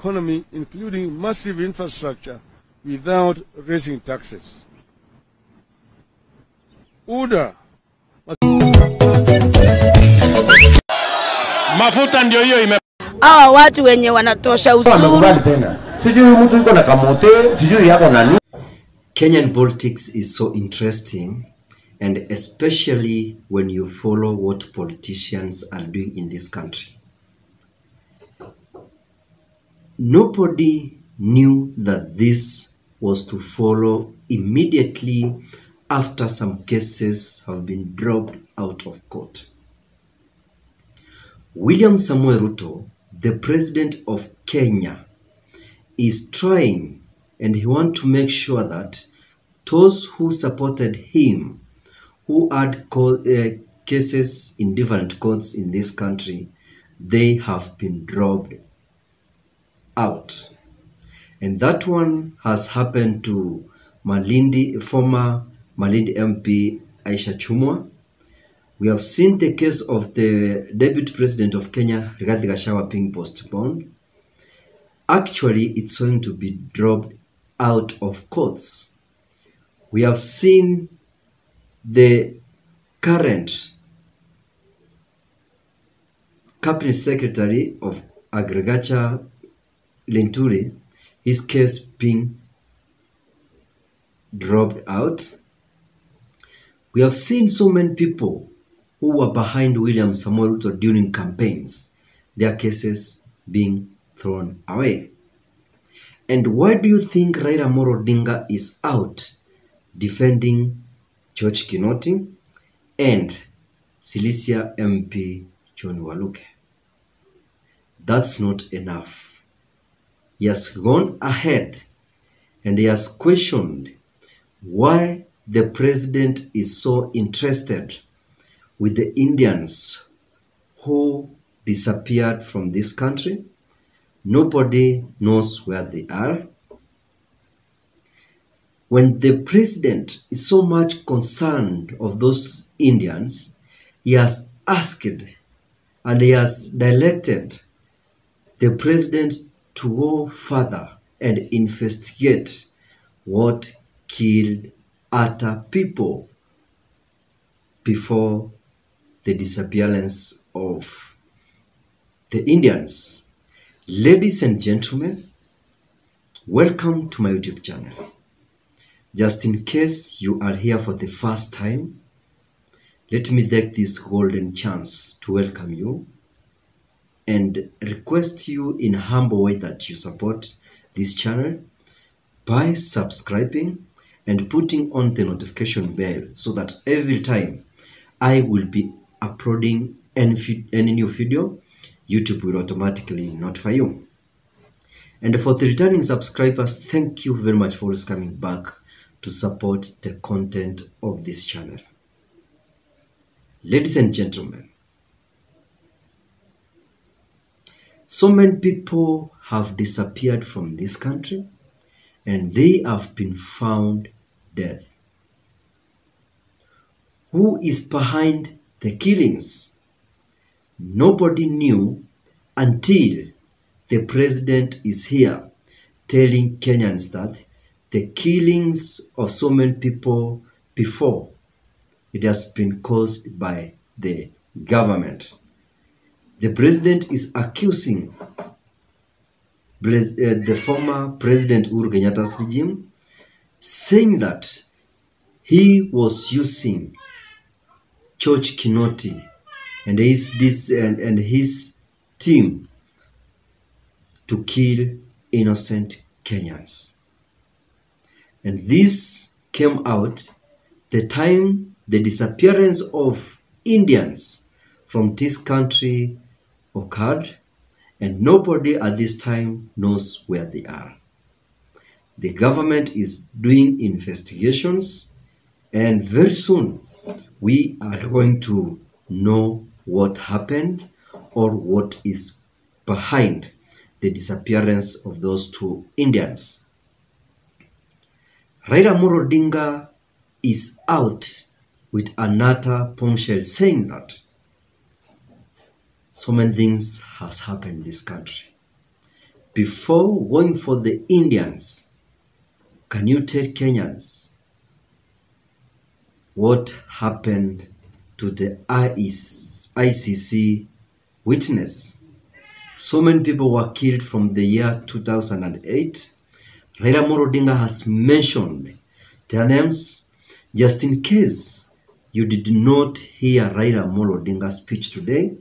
economy, including massive infrastructure, without raising taxes. UDA mafuta ndio hiyo ime watu wenye wanatosha ushuru. Kenyan politics is so interesting, and especially when you follow what politicians are doing in this country. Nobody knew that this was to follow immediately after some cases have been dropped out of court. William Samoei Ruto, the president of Kenya, is trying, and he wants to make sure that those who supported him, who had cases in different courts in this country, they have been dropped out. And that one has happened to former Malindi MP Aisha Chumwa. We have seen the case of the Deputy President of Kenya, Rigathi Gachagua, being postponed. Actually, it's going to be dropped out of courts. We have seen the current Cabinet Secretary of Agriculture, Lenturi, his case being dropped out. We have seen so many people who were behind William Samoei Ruto during campaigns, their cases being thrown away. And why do you think Raila Odinga is out defending George Kinoti and Silisia MP John Waluke? That's not enough. He has gone ahead and he has questioned why the president is so interested with the Indians who disappeared from this country. Nobody knows where they are. When the president is so much concerned of those Indians, he has asked and he has directed the president to go further and investigate what killed other people before the disappearance of the Indians. Ladies and gentlemen, welcome to my YouTube channel. Just in case you are here for the first time, let me take this golden chance to welcome you and request you in a humble way that you support this channel by subscribing and putting on the notification bell so that every time I will be uploading any new video, YouTube will automatically notify you. And for the returning subscribers, thank you very much for always coming back to support the content of this channel. Ladies and gentlemen, so many people have disappeared from this country and they have been found dead. Who is behind the killings? Nobody knew until the president is here telling Kenyans that the killings of so many people before, it has been caused by the government. The president is accusing the former President Uhuru Kenyatta's regime, saying that he was using George Kinoti and his team to kill innocent Kenyans. And this came out the time the disappearance of Indians from this country occurred, and nobody at this time knows where they are. The government is doing investigations, and very soon we are going to know what happened or what is behind the disappearance of those two Indians. Raila Odinga is out with another bombshell saying that so many things has happened in this country. before going for the Indians, can you tell Kenyans what happened to the ICC witness? So many people were killed from the year 2008. Raila Odinga has mentioned their names. Just in case you did not hear Raila Odinga's speech today,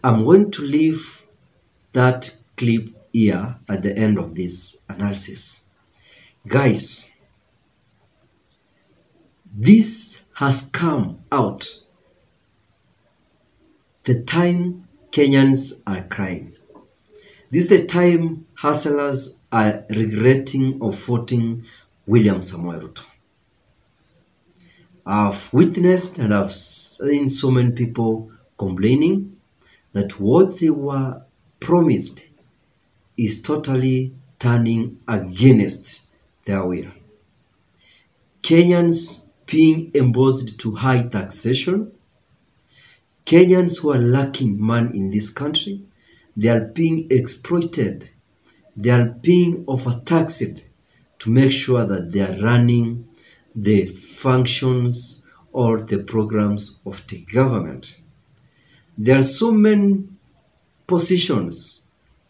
I'm going to leave that clip here at the end of this analysis. Guys, this has come out the time Kenyans are crying. This is the time hustlers are regretting of voting William Samoei Ruto. I've witnessed and I've seen so many people complaining that what they were promised is totally turning against their will. Kenyans being embossed to high taxation, Kenyans who are lacking money in this country, they are being exploited, they are being overtaxed to make sure that they are running the functions or the programs of the government. There are so many positions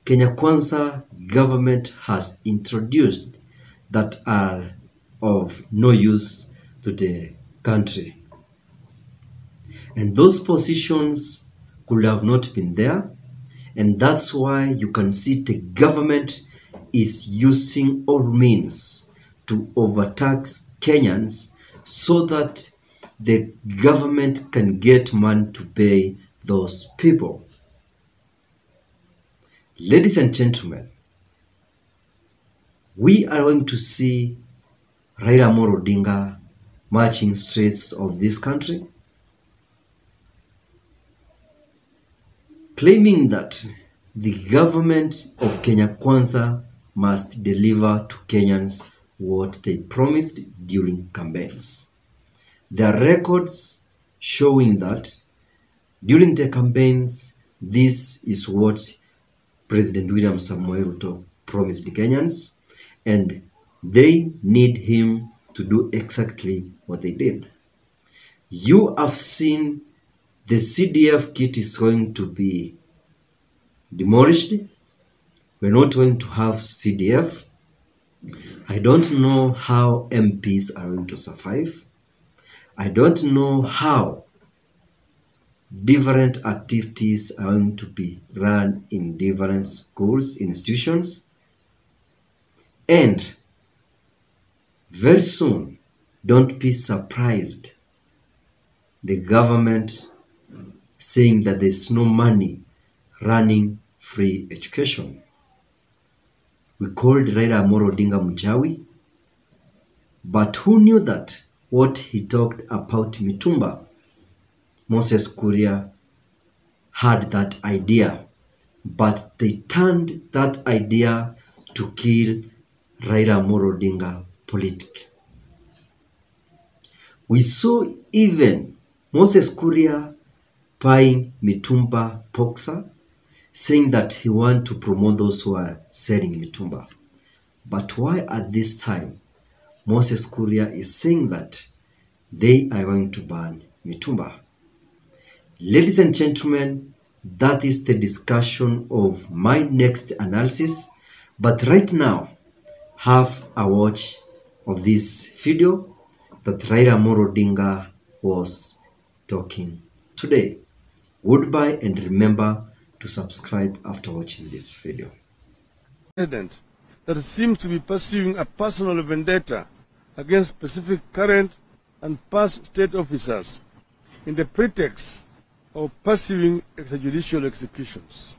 Kwanza government has introduced that are of no use to the country. And those positions could have not been there. And that's why you can see the government is using all means to overtax Kenyans so that the government can get money to pay those people. Ladies and gentlemen, we are going to see Raila Odinga marching streets of this country, claiming that the government of Kwanza must deliver to Kenyans what they promised during campaigns. There are records showing that during the campaigns, this is what President William Samoei Ruto promised the Kenyans, and they need him to do exactly what they did. You have seen the CDF kit is going to be demolished. We're not going to have CDF. I don't know how MPs are going to survive. I don't know how different activities are going to be run in different schools, institutions. And very soon, don't be surprised, the government saying that there's no money running free education. We called Raila Odinga Mujawi, but who knew that what he talked about Mitumba, Moses Kuria had that idea, but they turned that idea to kill Raila Odinga politically. We saw even Moses Kuria buying Mitumba Boxer, saying that he wants to promote those who are selling Mitumba. But why at this time Moses Kuria is saying that they are going to ban Mitumba? Ladies and gentlemen, that is the discussion of my next analysis. But right now, have a watch of this video that Raila Odinga was talking today. Goodbye, and remember to subscribe after watching this video. President that seems to be pursuing a personal vendetta against specific current and past state officers in the pretext of pursuing extrajudicial executions.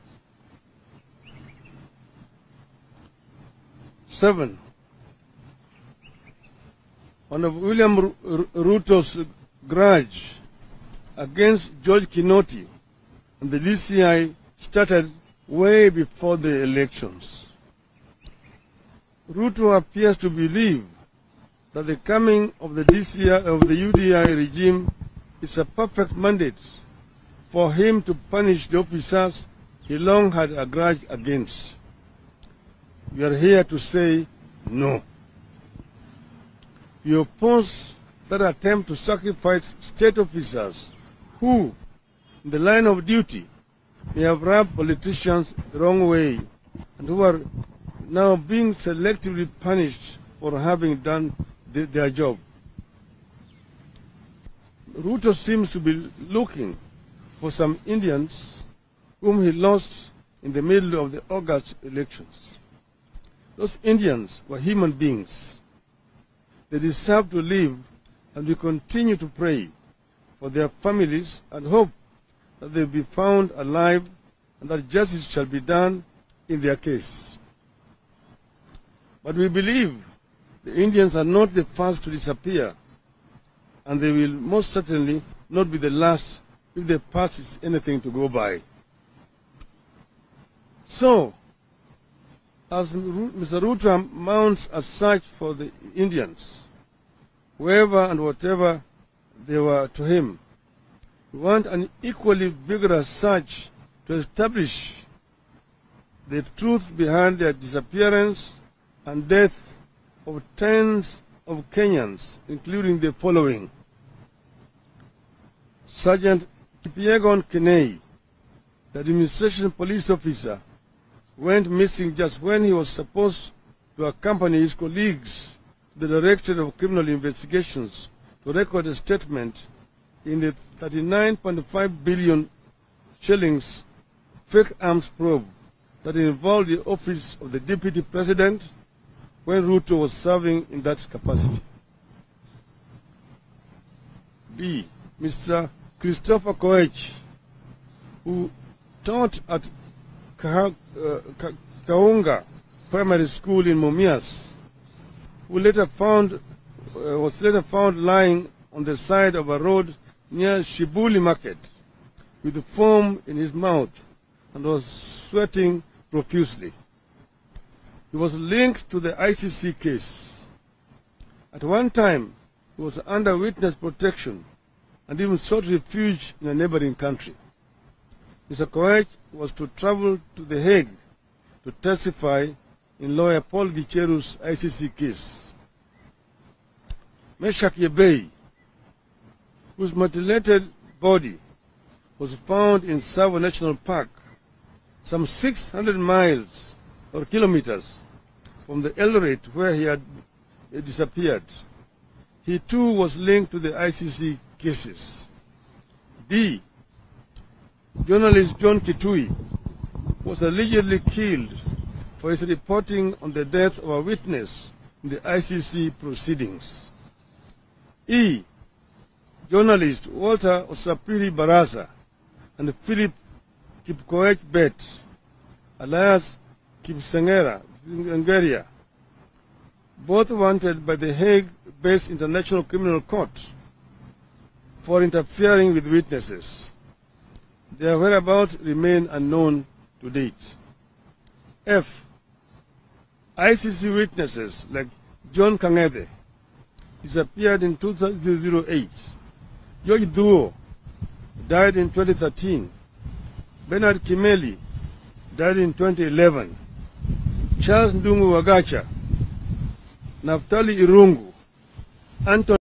7. One of William Ruto's grudge against George Kinoti and the DCI started way before the elections. Ruto appears to believe that the coming of the UDI regime is a perfect mandate for him to punish the officers he long had a grudge against. we are here to say no. We oppose that attempt to sacrifice state officers who, in the line of duty, may have rubbed politicians the wrong way and who are now being selectively punished for having done their job. Ruto seems to be looking for some Indians whom he lost in the middle of the August elections. Those Indians were human beings. They deserve to live, and we continue to pray for their families and hope that they will be found alive and that justice shall be done in their case. But we believe the Indians are not the first to disappear, and they will most certainly not be the last if their past is anything to go by. So, as Mr. Ruto mounts a search for the Indians, wherever and whatever they were to him, we want an equally vigorous search to establish the truth behind their disappearance and death of tens of Kenyans, including the following: Sergeant Kipyegon Kenei, the administration police officer, went missing just when he was supposed to accompany his colleagues to the Directorate of Criminal Investigations to record a statement in the 39.5 billion shillings fake arms probe that involved the office of the Deputy President when Ruto was serving in that capacity. B. Mr. Christopher Koech, who taught at Kaunga Primary School in Mumias, who was later found lying on the side of a road near Shibuli Market with foam in his mouth and was sweating profusely. He was linked to the ICC case. At one time, he was under witness protection and even sought refuge in a neighboring country. Mr. Koech was to travel to The Hague to testify in lawyer Paul Gicheru's ICC case. Meshak Yebei, whose mutilated body was found in Savo National Park, some 600 miles or kilometers from the Eldoret where he had disappeared. He too was linked to the ICC cases. D. Journalist John Kitui was allegedly killed for his reporting on the death of a witness in the ICC proceedings. E. Journalist Walter Osapiri Baraza and Philip Kipkoech Bet, alias Kipsengera, Ngeria, both wanted by the Hague-based International Criminal Court for interfering with witnesses. Their whereabouts remain unknown to date. F. ICC witnesses like John Kangede disappeared in 2008. George Duo died in 2013. Bernard Kimeli died in 2011. Charles Ndungu Wagacha, Naftali Irungu, Anton